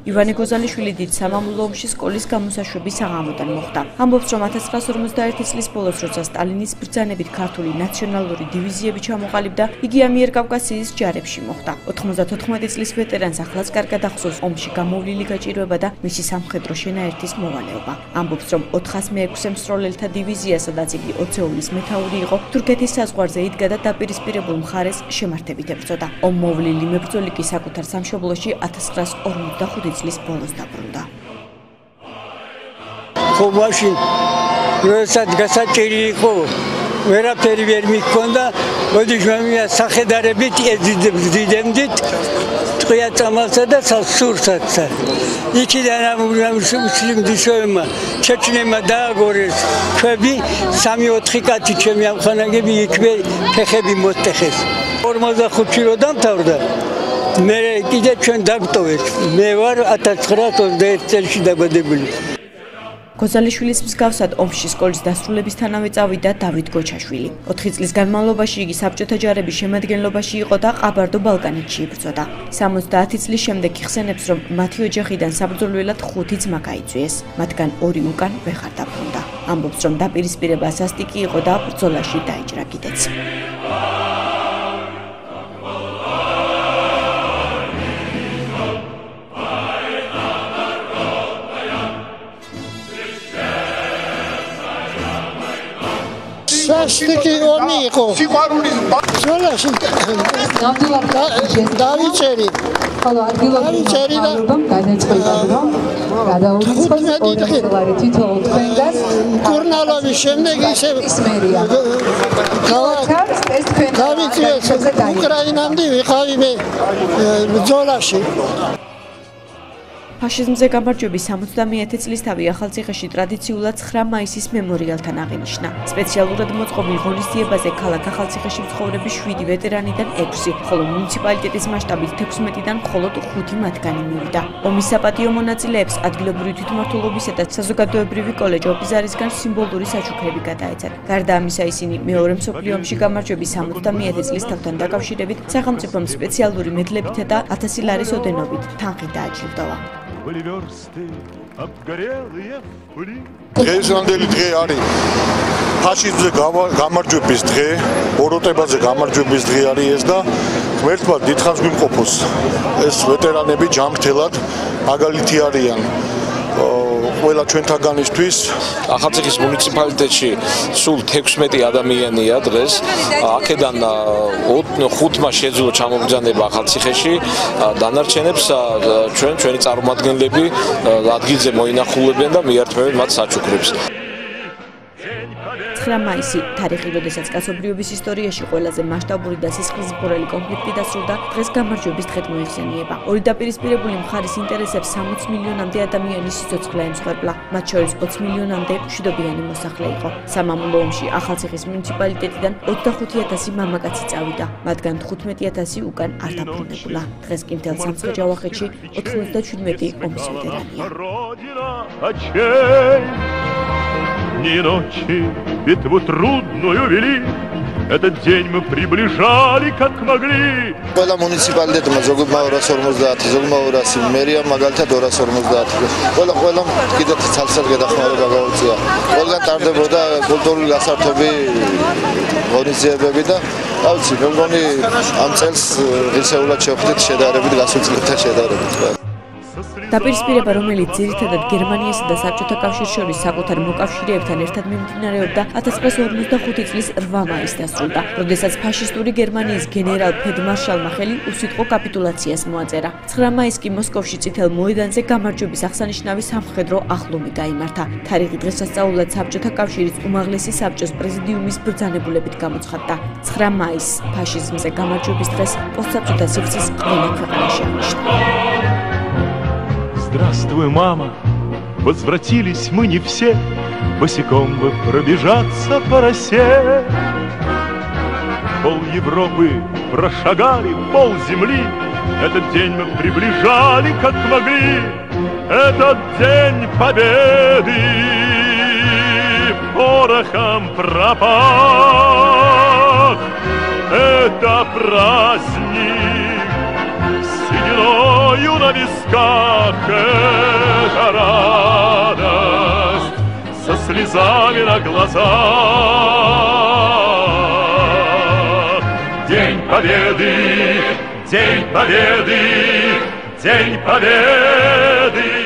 ივანე გოზალიშვილი დიდ სამამულო ომში სკოლის გამოსაშვების საღამოდან მოხვდა. ამბობს, რომ 1941 წლის ბოლოს, როცა სტალინის ბრძანებით ქართული ნაციონალური დივიზიები ჩამოყალიბდა, იგი ამიერკავკასიის ჯარებში მოხვდა. 94 წლის ვეტერანს ახლაც კარგად ახსოვს ომში გამოვლილი გაჭირვება და მისი სამხედრო შენაერთის მოვალეობა. ამბობს, რომ 406-ე მსროლელთა დივიზია, სადაც იგი 20-ის მეთაური იყო, თურქეთის საზღვარზე იდგა და დაპირისპირებულ მხარეს შემართებით ებრძოდა. ომმოვლილი მებრძოლი კი საკუთარ სამშობლოში 1945 წლის ბოლოს დაბრუნდა. ხო მაშინ როდესაც გასაჭირი იყო, ვერაფერი ვერ მიქონდა, მოდი ჟამია სახედარებით ეძიდებდით ტყვია წამალსა და სურსაც. იქიდან მუსლიმმა ჩეჩნებმა დააგორეს ქვები, 3-4 კაცი ჩემი ამხანაგები იქვე ფეხები მოსტეხეს. 45-ში რო დამთავრდა, მე კიდე ჩვენ დაგვტოვეთ. მე ვარ 1921 წელს დაბადებული. გოზალიშვილის მსგავსად ომში სკოლის დასრულებისთანავე წავიდა დავით გოჩაშვილი. 4 წლის განმავლობაში იგი საბჭოთა ჯარების შემადგენლობაში იყო და ყაბარდო-ბალკანეთში იბრძოდა. 70 წლის შემდეგ იხსენებს, რომ მათი ოჯახიდან საბრძოლველად 5 ძმა გაიწვიეს. მათგან 2 უკან ვეღარ დაბრუნდა. ამბობს, რომ დაპირისპირება სასტიკი იყო და ბრძოლაში დაიჭრა კიდეც. სასტიკი ომი იყო. ბრძოლაში დავიჭერი. ხოლო ადგილობრივი მთავრობამ გადაწყვიტა, რომ გადაუხადოს ორდენარი თითოეულ თქვენგანს კურნალოვის შემდეგ ისე დავიჭრეს უკრაინამდე ვიყავი მე ბრძოლაში. ფაშიზმზე გამარჯვების 71 წლისთავი ახალციხეში ტრადიციულად 9 მაისის მემორიალთან აღინიშნა. სპეციალურად მოწყობილ ღონისძიებაზე ქალაქ ახალციხეში მცხოვრები 7 ვეტერანიდან 6, ხოლო მუნიციპალიტეტის მასშტაბით 16-დან მხოლოდ 5 მათგანი მივიდა. ომის საპატიო მონაწილეებს ადგილობრივი თვითმმართველობისა და საზოგადოებრივი კოლეჯ ოპიზარისგან სიმბოლური საჩუქრები გადაეცათ. გარდა ამისა, ისინი მეორე მსოფლიო ომში გამარჯვების 71 წლისთავთან დაკავშირებით სახელმწიფომ სპეციალური მედლებითა და 1000 ლარის ოდენობით თანხით დააჯილდოვა. დღესანდელი დღე არის ფაშიზმზე გამარჯვების დღე, ბოროტებაზე გამარჯვების დღე არის ეს და ღმერთმა დიდხანს გვიმყოფოს. ეს ვეტერანები ჯანმრთელად მაგალითი არიან ყველა ჩვენთაგანისთვის. ახალციხის მუნიციპალიტეტში სულ 16 ადამიანია დღეს. აქედან 5-მა შეძლო ჩამობრძანება ახალციხეში. დანარჩენებს ჩვენი წარმომადგენლები ადგილზე მოინახულებენ და მიართმევენ მათ საჩუქრებს. 9 მაისი თარიღი, როდესაც კაცობრიობის ისტორიაში ყველაზე მასშტაბური და სისხლისმღვრელი კონფლიქტი დასრულდა, დღეს გამარჯვების დღედ მოიხსენიება. ორი დაპირისპირებული მხარის ინტერესებს 60 მილიონამდე ადამიანის სიცოცხლე ემსხვერპლა, მათ შორის 20 მილიონამდე მშვიდობიანი მოსახლე იყო. სამამულო ომში ახალციხის მუნიციპალიტეტიდან 25,000 მამაკაცი წავიდა, მათგან 15,000 უკან არ დაბრუნებულა. დღეს კი მთელ სამცხე-ჯავახეთში 97 ომის ვეტერანია. Ни ночи битву трудную вели, этот день мы приближали как могли. ყველა მუნიციპალიტეტმა ზოგმა 250, ზოგმა 200, მერია მაგალითად 250. ყველა კიდევ ცალსად გადახმარება გაუწია. ყველგან ტარდებოდა კულტურული გასართობი ღონისძიებები და ავიცი, მე მგონი ამ წელს ღირსეულად შევხვდით შედარებით გასულ წლებთან შედარებით. დაპირისპირება, რომელიც ძირითადად გერმანიასა და საბჭოთა კავშირს შორის საკუთარ მოკავშირეებთან ერთად მიმდინარეობდა, 1945 წლის 8 მაისს დასრულდა, როდესაც ფაშისტური გერმანიის გენერალ ფელდმარშალმა ხელი უსიტყვო კაპიტულაციას მოაწერა. 9 მაისს კი მოსკოვში წითელ მოედანზე გამარჯვების აღსანიშნავი სამხედრო ახლომი გაიმართა. თარიღი დღესასწაულად საბჭოთა კავშირის უმაღლესი საბჭოს პრეზიდიუმის ბრძანებულებით გამოცხადდა. 9 მაისს ფაშიზმზე გამარჯვების დღეს постсაბჭოთა სივრცის ყველა ქვეყანაში აღნიშნა. Здравствуй, мама, возвратились мы не все, босиком бы пробежаться по росе. Пол Европы прошагали, пол земли, этот день мы приближали как могли, этот день победы порохом пропах, это праздник сединой тобою на висках эта радость со слезами на глазах. День Победы, День Победы, День Победы.